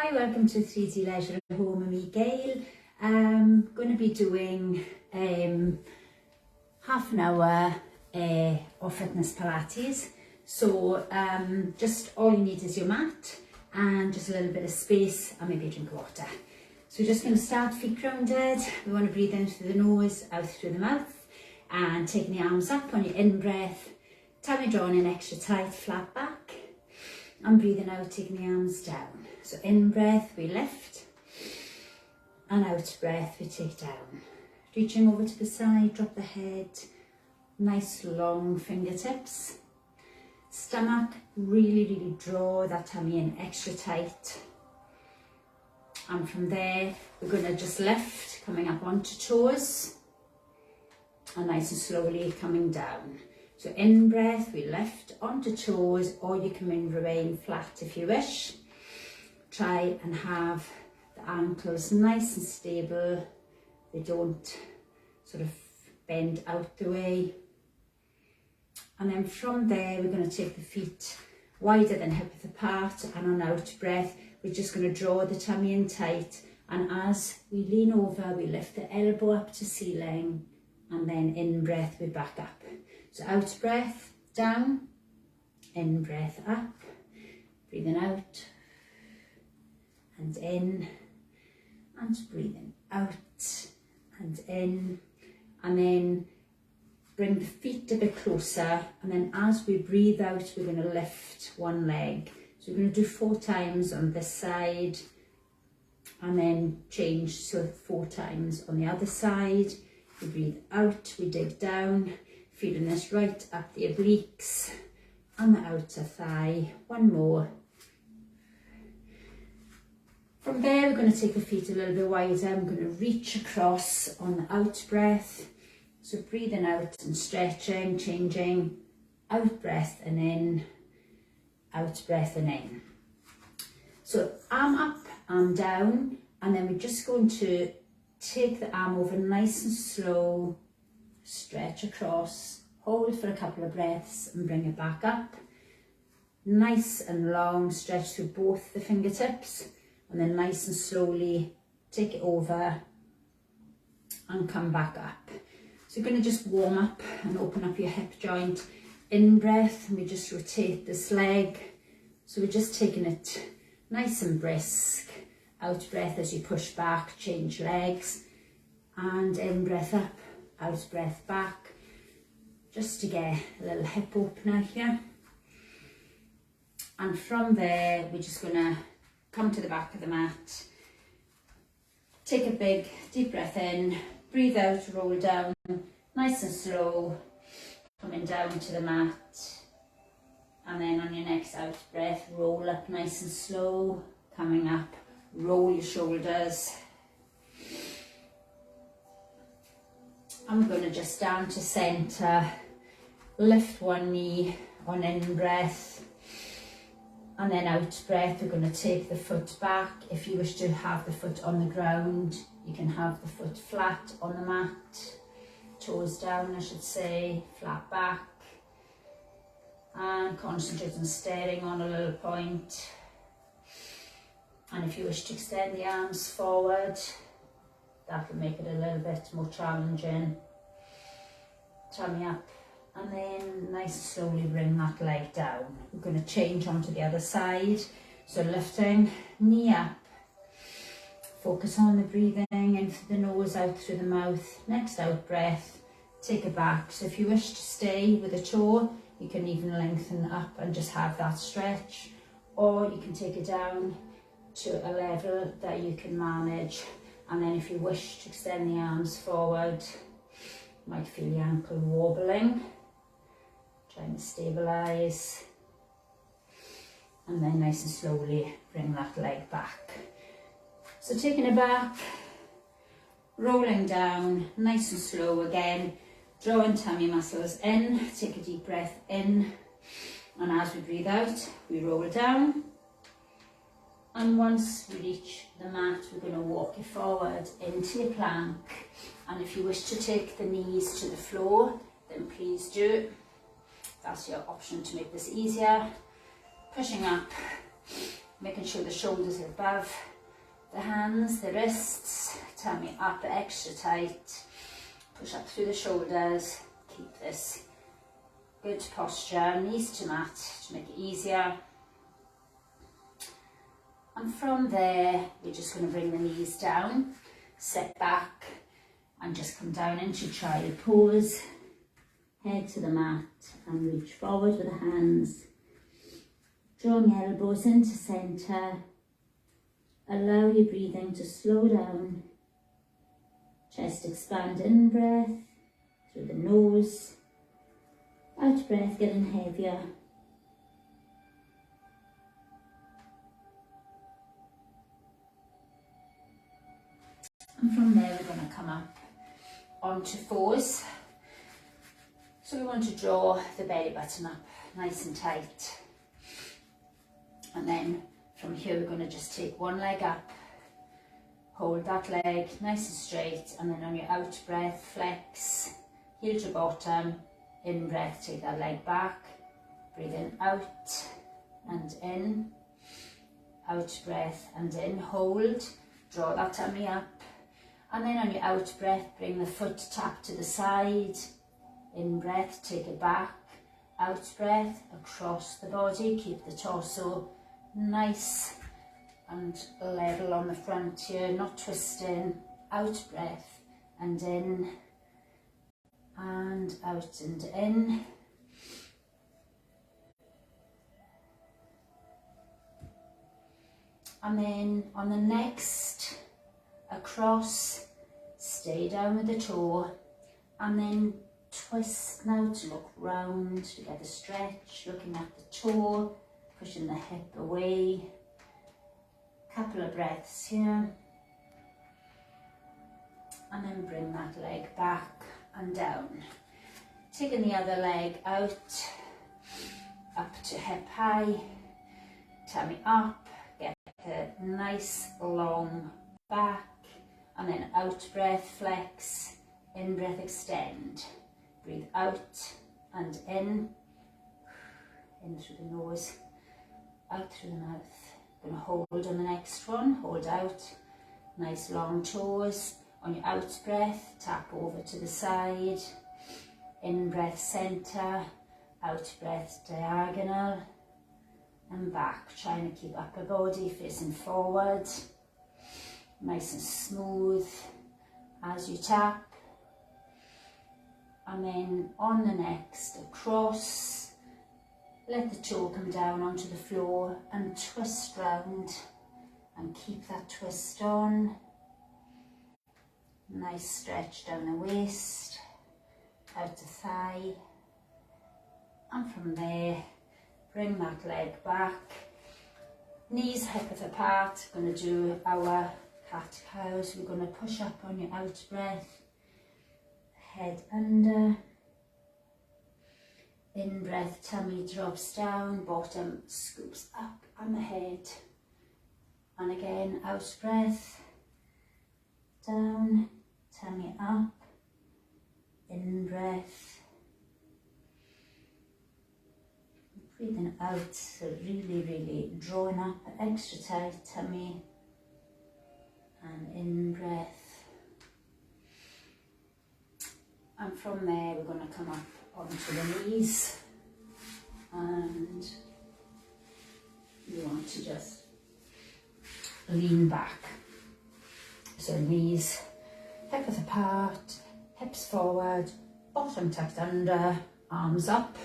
Hi, welcome to 3D Leisure at Home with me, Gail. I'm going to be doing half an hour of fitness Pilates. So just all you need is your mat and just a little bit of space and maybe a drink of water. So we're just going to start feet grounded. We want to breathe in through the nose, out through the mouth, and taking the arms up on your in breath, tummy drawn in extra tight, flat back, and breathing out, taking the arms down. So in breath we lift, and out breath we take down. Reaching over to the side, drop the head, nice long fingertips. Stomach, really draw that tummy in extra tight. And from there we're going to just lift, coming up onto toes, and nice and slowly coming down. So in breath we lift onto toes, or you can remain flat if you wish. Try and have the ankles nice and stable. They don't sort of bend out the way. And then from there we're going to take the feet wider than hip width apart, and on out breath we're just going to draw the tummy in tight, and as we lean over we lift the elbow up to ceiling, and then in breath we back up. So out breath, down, in breath up, breathing out, and in, and breathing out, and in, and then bring the feet a bit closer, and then as we breathe out we're going to lift one leg. So we're going to do 4 times on this side, and then change, so 4 times on the other side. We breathe out, we dig down, feeling this right up the obliques and the outer thigh. One more. From there we're going to take the feet a little bit wider. I'm going to reach across on the out breath. So breathing out and stretching, changing, out breath and in, out breath and in. So arm up, arm down, and then we're just going to take the arm over nice and slow, stretch across, hold for a couple of breaths and bring it back up. Nice and long stretch through both the fingertips, and then nice and slowly take it over and come back up. So you're going to just warm up and open up your hip joint. In breath, and we just rotate this leg. So we're just taking it nice and brisk. Out breath as you push back, change legs, and in breath up, out breath back, just to get a little hip opener here. And from there we're just going to come to the back of the mat, take a big deep breath in, breathe out, roll down, nice and slow, coming down to the mat, and then on your next out breath roll up nice and slow, coming up, roll your shoulders. I'm going to just down to centre, lift one knee on in breath, and then out breath we're going to take the foot back. If you wish to have the foot on the ground, you can have the foot flat on the mat, toes down I should say, flat back, and concentrate on staring on a little point. And if you wish to extend the arms forward, that will make it a little bit more challenging. Tummy up, and then nice and slowly bring that leg down. We're going to change onto the other side. So lifting, knee up, focus on the breathing in through the nose, out through the mouth. Next out breath, take it back. So if you wish to stay with a toe, you can even lengthen up and just have that stretch, or you can take it down to a level that you can manage. And then if you wish to extend the arms forward, you might feel the ankle wobbling, trying to stabilise, and then nice and slowly bring that leg back. So taking it back, rolling down, nice and slow again, drawing tummy muscles in, take a deep breath in, and as we breathe out, we roll down. And once we reach the mat, we're going to walk you forward into your plank. And if you wish to take the knees to the floor, then please do. That's your option to make this easier. Pushing up, making sure the shoulders are above the hands, the wrists, tummy up extra tight, push up through the shoulders, keep this good posture, knees to mat to make it easier. And from there, we're just going to bring the knees down, set back, and just come down into child pose. Head to the mat and reach forward with the hands. Drawing elbows into centre. Allow your breathing to slow down. Chest expand, in breath through the nose. Out breath getting heavier. And from there we're going to come up onto fours. So we want to draw the belly button up nice and tight. And then from here we're going to just take one leg up, hold that leg nice and straight, and then on your out breath flex, heel to bottom, in breath take that leg back, breathe in out and in, out breath and in, hold, draw that tummy up, and then on your out breath bring the foot tap to the side, in breath take it back, out breath across the body, keep the torso nice and level on the front here, not twisting, out breath and in, and out and in. And then on the next, across, stay down with the toe, and then twist now to look round, to get the stretch, looking at the toe, pushing the hip away. Couple of breaths here. And then bring that leg back and down. Taking the other leg out, up to hip high, tummy up, get a nice long back, and then out breath flex, in breath extend. Breathe out and in through the nose, out through the mouth. Going to hold on the next one, hold out, nice long toes. On your out breath, tap over to the side, in breath centre, out breath diagonal, and back, trying to keep upper body facing forward, nice and smooth as you tap. And then on the next, across, let the toe come down onto the floor and twist round and keep that twist on. Nice stretch down the waist, out the thigh, and from there bring that leg back, knees hip width apart. Going to do our cat cows. We're going to push up on your out breath, head under, in breath tummy drops down, bottom scoops up and the head, and again out breath, down, tummy up, in breath, breathing out, so really drawing up extra tight tummy, and in breath. And from there we're going to come up onto the knees, and you want to just lean back. So knees hip width apart, hips forward, bottom tucked under, arms up.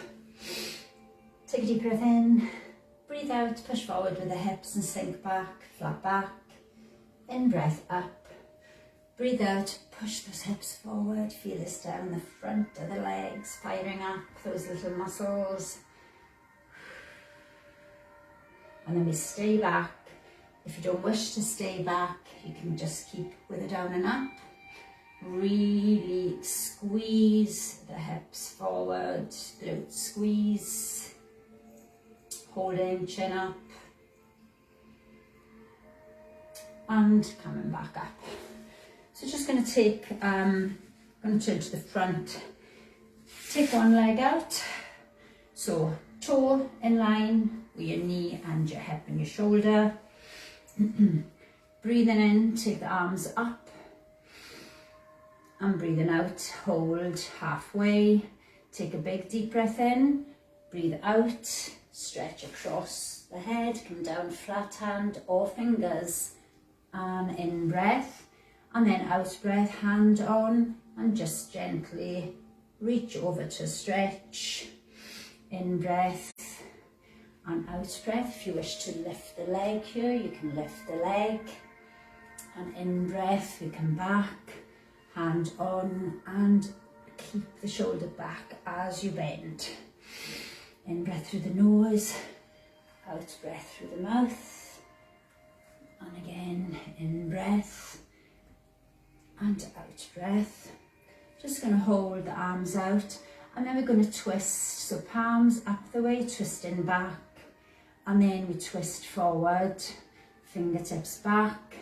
Take a deep breath in, breathe out, push forward with the hips and sink back, flat back. In breath up, breathe out, push those hips forward, feel this down the front of the legs, firing up those little muscles. And then we stay back. If you don't wish to stay back, you can just keep with it down and up. Really squeeze the hips forward, glute squeeze, holding chin up, and coming back up. So just going to take, I'm going to turn to the front, take one leg out, so toe in line with your knee and your hip and your shoulder. Breathing in, take the arms up, and breathing out, hold halfway. Take a big deep breath in, breathe out, stretch across the head, come down flat hand or fingers, and in breath, and then out breath, hand on, and just gently reach over to stretch. In breath and out breath. If you wish to lift the leg here, you can lift the leg. And in breath, we come back, hand on, and keep the shoulder back as you bend. In breath through the nose, out breath through the mouth. And again, in breath and out breath. Just going to hold the arms out, and then we're going to twist. So palms up the way, twisting back, and then we twist forward, fingertips back,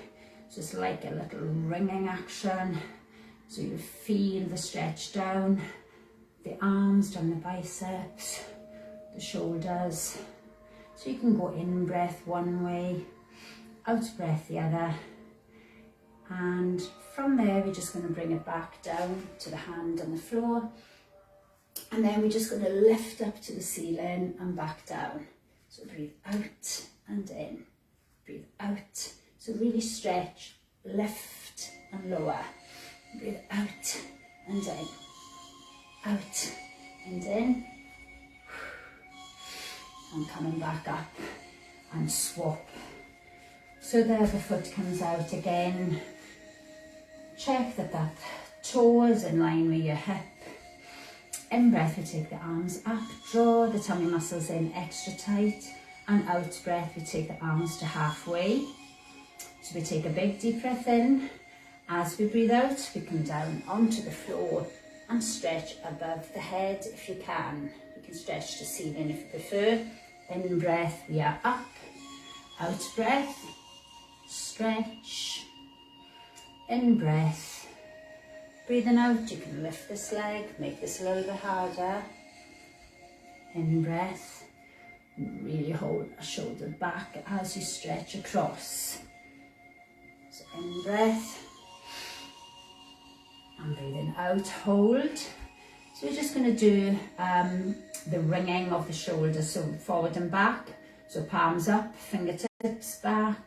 just like a little ringing action. So you feel the stretch down the arms, down the biceps, the shoulders. So you can go in breath one way, out breath the other. And from there, we're just going to bring it back down to the hand on the floor. And then we're just going to lift up to the ceiling and back down. So breathe out and in, breathe out. So really stretch, lift and lower. Breathe out and in, out and in. And coming back up and swap. So there the foot comes out again. Check that that toe is in line with your hip. In breath, we take the arms up, draw the tummy muscles in extra tight, and out breath, we take the arms to halfway. So we take a big deep breath in. As we breathe out, we come down onto the floor and stretch above the head if you can. You can stretch to ceiling if you prefer. In breath, we are up. Out breath, stretch. In breath. Breathing out, you can lift this leg, make this a little bit harder. In breath, really hold a shoulder back as you stretch across. So in breath, and breathing out, hold. So we're just going to do the ringing of the shoulders, so forward and back. So palms up, fingertips back,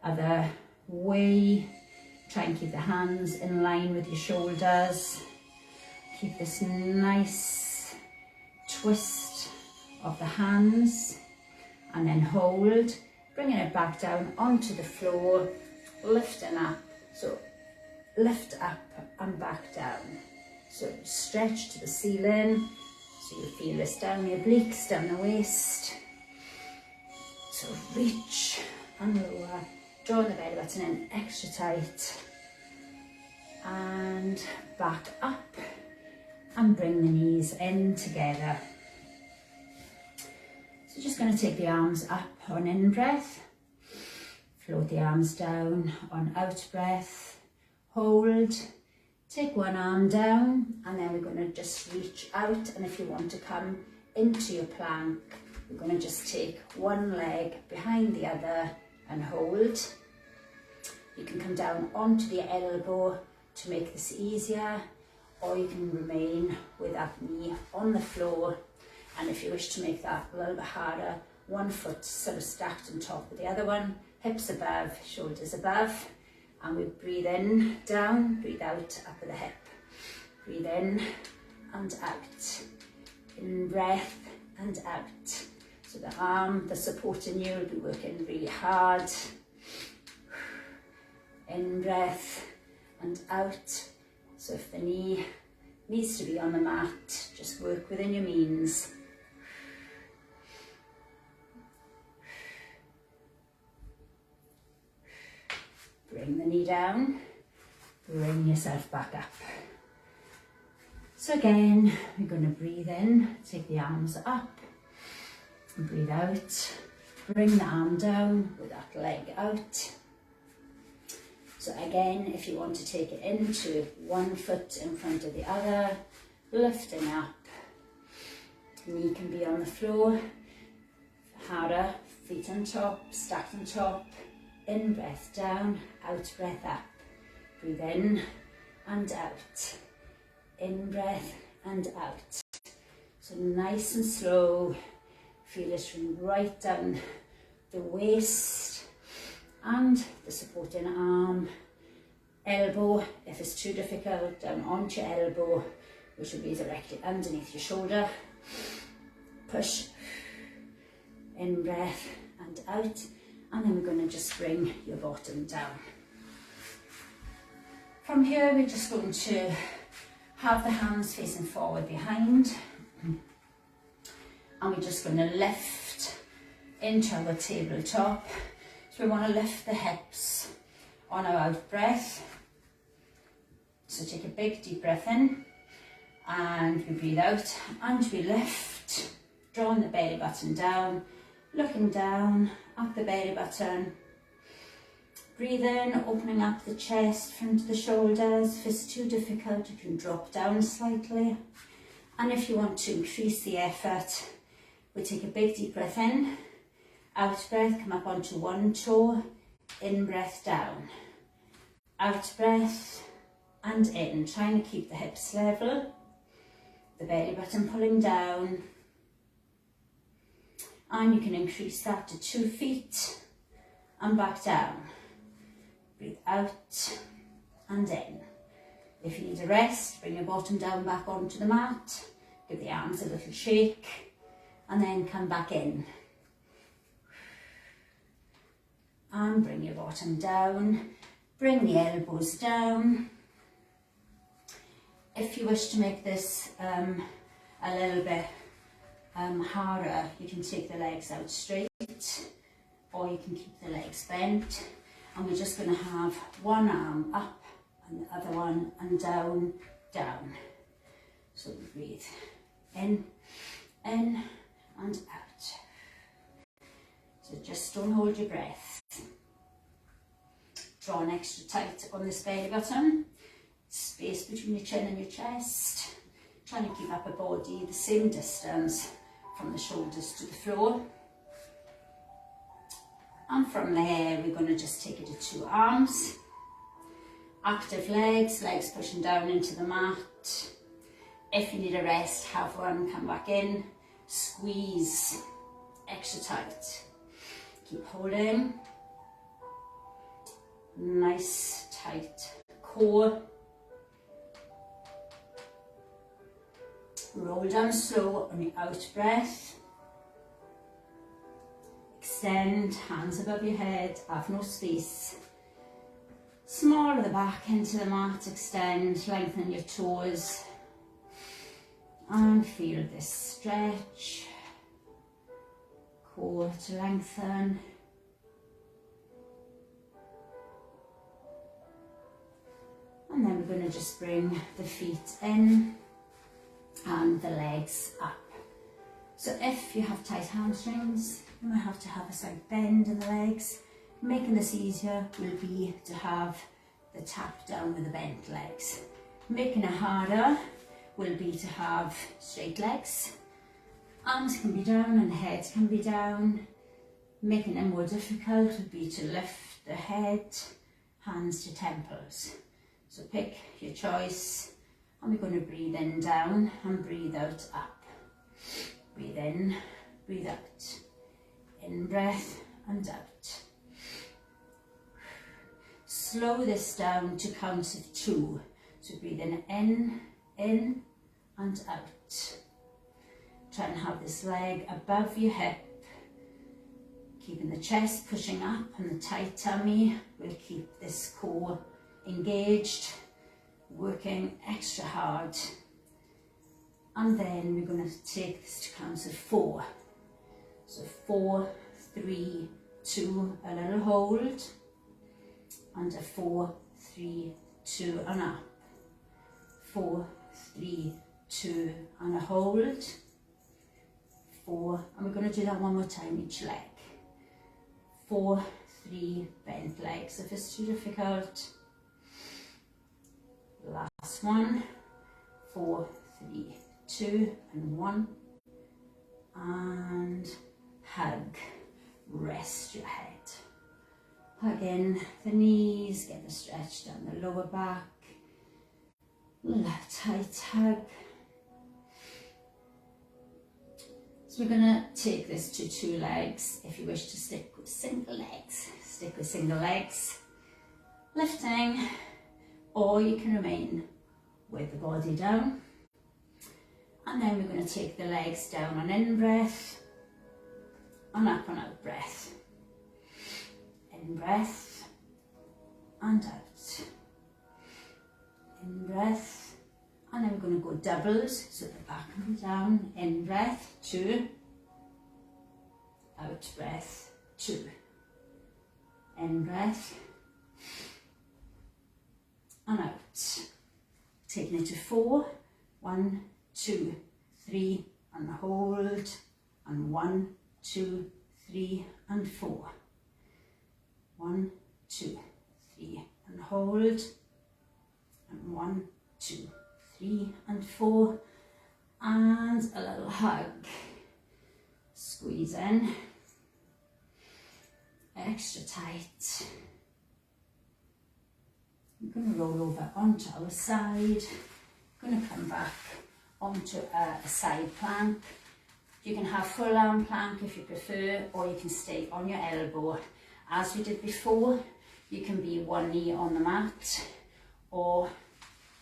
other way. Try and keep the hands in line with your shoulders. Keep this nice twist of the hands, and then hold, bringing it back down onto the floor, lifting up. So lift up and back down. So stretch to the ceiling, so you feel this down the obliques, down the waist. So reach and lower. Draw the belly button in extra tight, and back up, and bring the knees in together. So just going to take the arms up on in breath, float the arms down on out breath, hold, take one arm down, and then we're going to just reach out, and if you want to come into your plank, we're going to just take one leg behind the other and hold. You can come down onto the elbow to make this easier, or you can remain with that knee on the floor. And if you wish to make that a little bit harder, one foot sort of stacked on top of the other one, hips above, shoulders above, and we breathe in, down, breathe out, up at the hip. Breathe in and out. In breath and out. So the arm, the support in you will be working really hard. In breath and out. So if the knee needs to be on the mat, just work within your means. Bring the knee down, bring yourself back up. So again, we're going to breathe in, take the arms up, and breathe out, bring the arm down with that leg out. So again, if you want to take it into one foot in front of the other, lifting up, knee can be on the floor, Harder, feet on top, stacked on top. In breath down, out breath up. Breathe in and out. In breath and out. So nice and slow. Feel it from right down the waist and the supporting arm. Elbow, if it's too difficult, down onto your elbow, which will be directly underneath your shoulder. Push. In breath and out. And then we're going to just bring your bottom down. From here, we're just going to have the hands facing forward behind. And we're just going to lift into our tabletop. So we want to lift the hips on our out breath. So take a big deep breath in. And we breathe out. And we lift, drawing the belly button down. Looking down at the belly button. Breathe in, opening up the chest, front of the shoulders. If it's too difficult, you can drop down slightly. And if you want to increase the effort, we take a big deep breath in. Out breath, come up onto one toe. In breath down. Out breath and in. Trying to keep the hips level. The belly button pulling down. And you can increase that to 2 feet and back down. Breathe out and in. If you need a rest, bring your bottom down back onto the mat. Give the arms a little shake and then come back in. And bring your bottom down. Bring the elbows down. If you wish to make this a little bit harder, you can take the legs out straight or you can keep the legs bent, and we're just going to have one arm up and the other one and down, down. So we breathe in and out. So just don't hold your breath. Draw an extra tight on this belly button, space between your chin and your chest. Trying to keep upper body the same distance from the shoulders to the floor. And from there, we're going to just take it to 2 arms. Active legs, legs pushing down into the mat. If you need a rest, have one, come back in. Squeeze, extra tight. Keep holding. Nice, tight core. Roll down slow on the out breath. Extend, hands above your head, have no space. Small of the back into the mat, extend, lengthen your toes. And feel this stretch. Core to lengthen. And then we're going to just bring the feet in and the legs up. So if you have tight hamstrings, you might have to have a slight bend in the legs. Making this easier will be to have the tap down with the bent legs. Making it harder will be to have straight legs. Arms can be down and the head can be down. Making it more difficult would be to lift the head, hands to temples. So pick your choice. And we're going to breathe in, down, and breathe out, up. Breathe in, breathe out. In breath and out. Slow this down to count of 2. So breathe in and out. Try and have this leg above your hip. Keeping the chest pushing up and the tight tummy will keep this core engaged. Working extra hard, and then we're going to take this to count of 4. So 4, 3, 2, a little hold, and a 4, 3, 2, and up. 4, 3, 2, and a hold. 4, and we're going to do that one more time each leg. 4, 3, bent legs. If it's too difficult, last one. 4, 3, 2, and 1. And hug, rest your head. Hug in the knees, get the stretch down the lower back. Tight hug. So we're going to take this to 2 legs. If you wish to stick with single legs, stick with single legs. Lifting, or you can remain with the body down. And then we're going to take the legs down on in breath, and up on out breath. In breath, and out. In breath, and then we're going to go doubles, so the back and down. In breath, 2. Out breath, 2. In breath, and out. Taking it to 4. 1, 2, 3, and hold. And 1, 2, 3, and 4. 1, 2, 3, and hold. And 1, 2, 3, and 4. And a little hug. Squeeze in. Extra tight. We're going to roll over onto our side. Going to come back onto a side plank. You can have full arm plank if you prefer, or you can stay on your elbow. As we did before, you can be one knee on the mat, or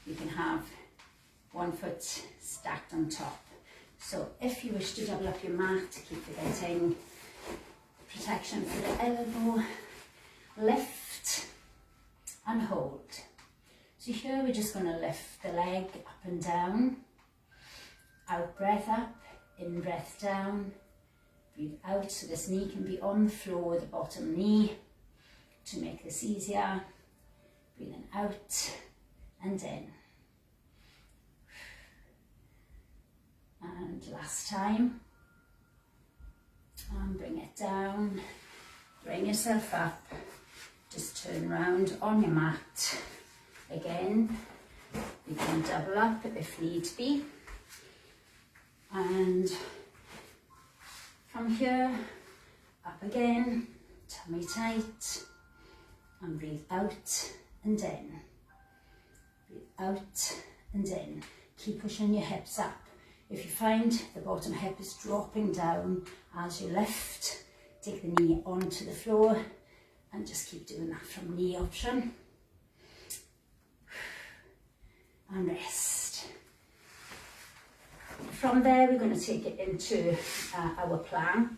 you can have one foot stacked on top. So if you wish to double up your mat, keep forgetting protection for the elbow, lift and hold. So here we're just going to lift the leg up and down, out breath up, in breath down, breathe out so this knee can be on the floor, the bottom knee, to make this easier. Breathing out and in. And last time. And bring it down, bring yourself up, just turn round on your mat. Again, you can double up if need be. And from here, up again, tummy tight, and breathe out and in. Breathe out and in. Keep pushing your hips up. If you find the bottom hip is dropping down as you lift, take the knee onto the floor and just keep doing that from knee option. And rest. From there, we're going to take it into our plank.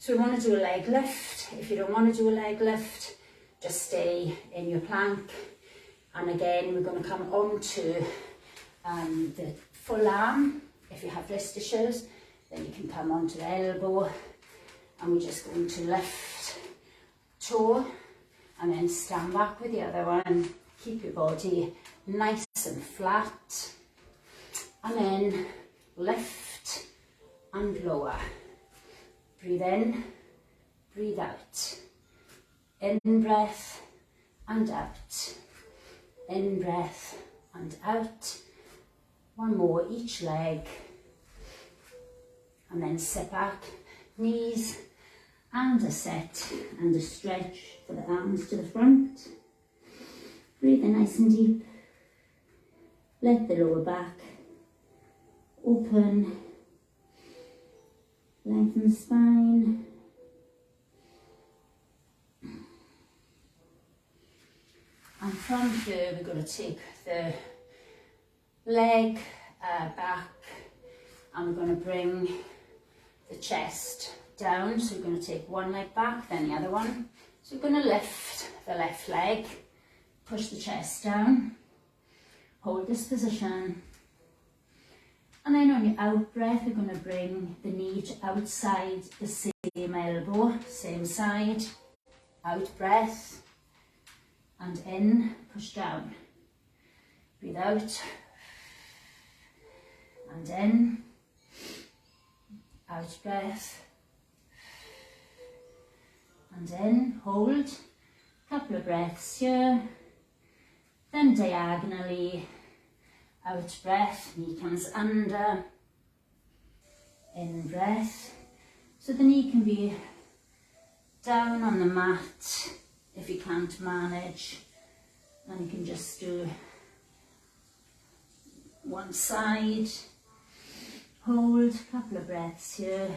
So we want to do a leg lift. If you don't want to do a leg lift, just stay in your plank. And again, we're going to come onto the full arm. If you have wrist issues, then you can come onto the elbow, and we're just going to lift toe and then stand back with the other one. Keep your body nice and flat, and then lift and lower. Breathe in, breathe out. In breath and out. In breath and out. One more each leg, and then sit back, knees, and a set and a stretch for the arms to the front. Breathe in nice and deep. Let the lower back open. Lengthen the spine. And from here, we're going to take the leg back, and we're going to bring the chest down. So we're going to take one leg back, then the other one. So we're going to lift the left leg, push the chest down, hold this position, and then on your out breath, we're going to bring the knee to outside the same elbow, same side. Out breath, and in, push down. Breathe out, and in, out breath, and in, hold, couple of breaths here, then diagonally, out breath, knee comes under, in breath, So the knee can be down on the mat if you can't manage, and you can just do one side, hold, a couple of breaths here,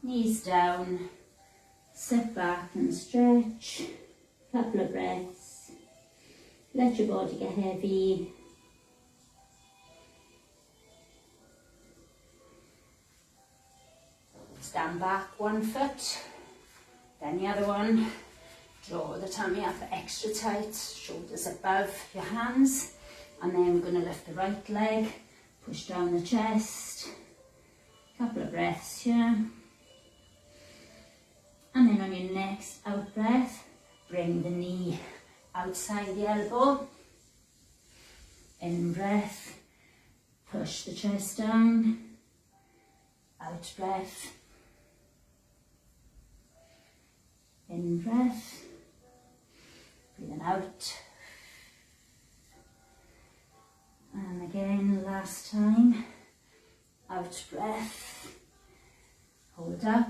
knees down, sit back and stretch, couple of breaths, let your body get heavy. Stand back one foot, then the other one. Draw the tummy up extra tight, shoulders above your hands. And then we're going to lift the right leg, push down the chest. Couple of breaths here. And then on your next out breath, bring the knee outside the elbow. In breath, push the chest down. Out breath. In breath, breathing out, and again last time, out breath, hold up,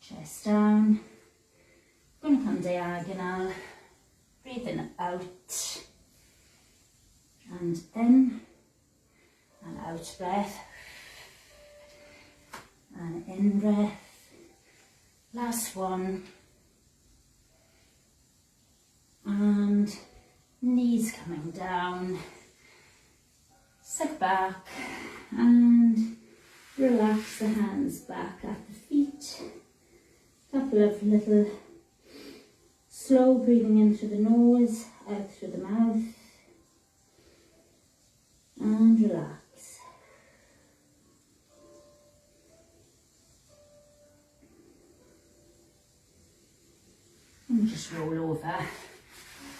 chest down, going to come diagonal, breathing out, and in, and out breath, and in breath, last one. And knees coming down, sit back and relax the hands back at the feet. Couple of little slow breathing in through the nose, out through the mouth, and relax. And just roll over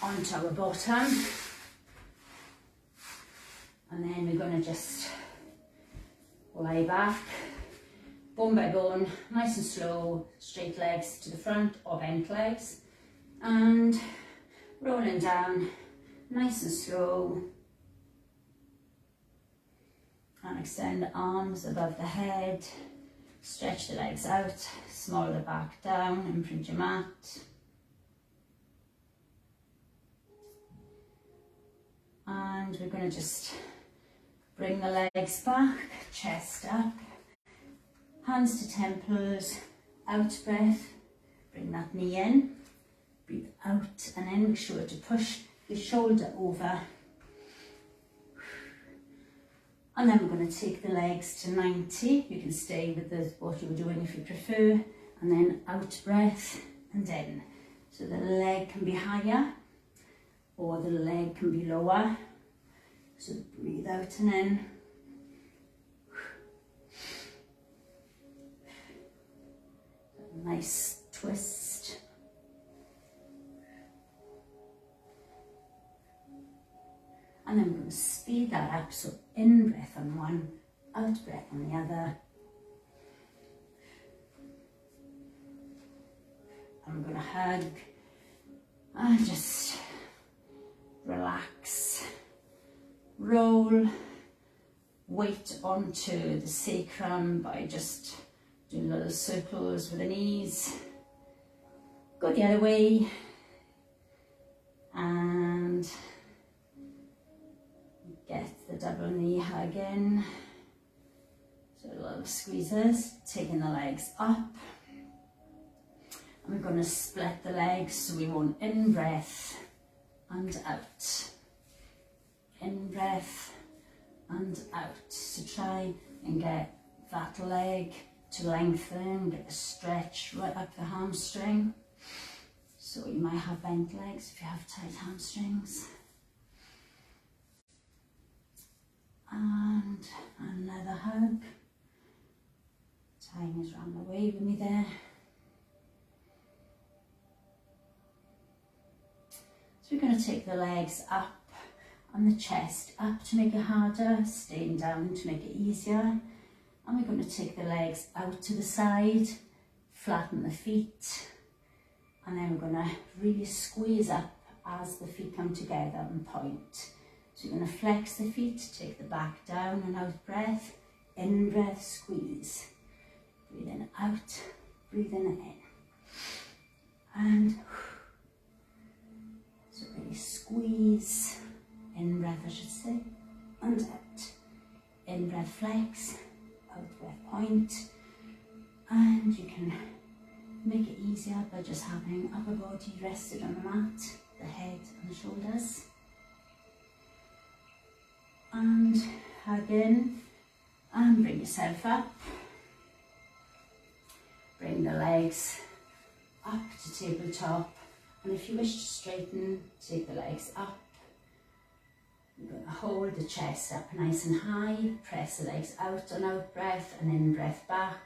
onto our bottom, and then we're going to just lie back, bone by bone, nice and slow, straight legs to the front or bent legs, and rolling down, nice and slow, and extend the arms above the head, stretch the legs out, small the back down, imprint your mat. And we're going to just bring the legs back, chest up, hands to temples, out breath, bring that knee in, breathe out and in, make sure to push your shoulder over. And then we're going to take the legs to 90, you can stay with what you were doing if you prefer, and then out breath and in. So the leg can be higher, or the leg can be lower. So breathe out and in. Nice twist. And then we're going to speed that up. So in breath on one, out breath on the other. And we're going to hug and just relax, roll, weight onto the sacrum by just doing little circles with the knees. Go the other way and get the double knee hug in. So little squeezes, taking the legs up. And we're going to split the legs so we want in breath and out. In breath and out. So try and get that leg to lengthen, get a stretch right up the hamstring. So you might have bent legs if you have tight hamstrings. And another hug. Time is run away with me there. So we're going to take the legs up and the chest up to make it harder, staying down to make it easier. And we're going to take the legs out to the side, flatten the feet, and then we're going to really squeeze up as the feet come together and point. So you're going to flex the feet, take the back down and out breath, in breath, squeeze. breathing out, breathing in. And so really squeeze, in breath I should say, and out. In breath flex, out breath point. And you can make it easier by just having upper body rested on the mat, the head and the shoulders. And again, and bring yourself up. Bring the legs up to tabletop, and if you wish to straighten, take the legs up. You're going to hold the chest up nice and high, press the legs out on out breath and in breath back.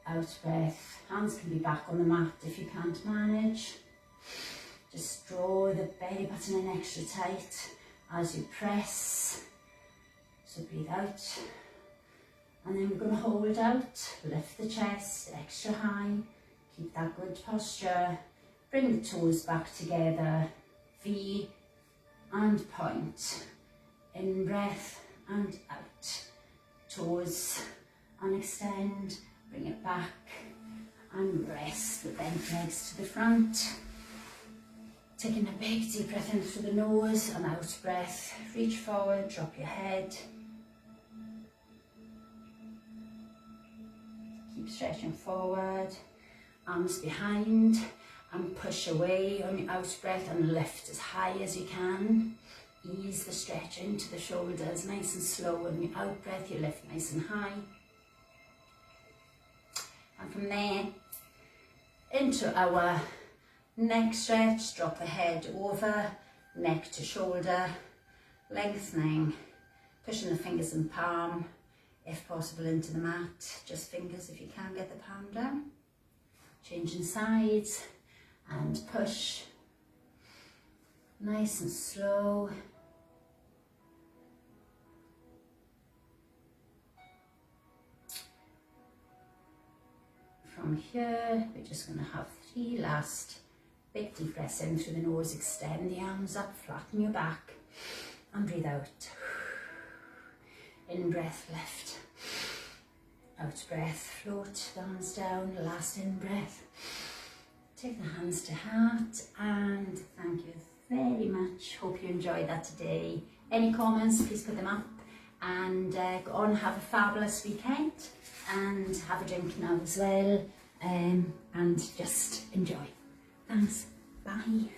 Out breath, hands can be back on the mat if you can't manage. Just draw the belly button in extra tight as you press. So breathe out. And then we're going to hold out, lift the chest extra high, keep that good posture, bring the toes back together, V and point, in breath and out, toes and extend, bring it back and rest the bent legs to the front. Taking a big deep breath in through the nose and out breath, reach forward, drop your head. Keep stretching forward, arms behind, and push away on your out breath and lift as high as you can. Ease the stretch into the shoulders, nice and slow. On your out breath, you lift nice and high. And from there, into our neck stretch, drop the head over, neck to shoulder, lengthening, pushing the fingers and palm, if possible into the mat, just fingers if you can get the palm down. Changing sides and push, nice and slow. From here, we're just going to have 3 last big deep breaths in through the nose, extend the arms up, flatten your back, and breathe out. In breath, lift. Out breath, float the hands down, last in breath. Take the hands to heart, and thank you very much. Hope you enjoyed that today. Any comments, please put them up, and go on, have a fabulous weekend, and have a drink now as well, and just enjoy. Thanks, bye.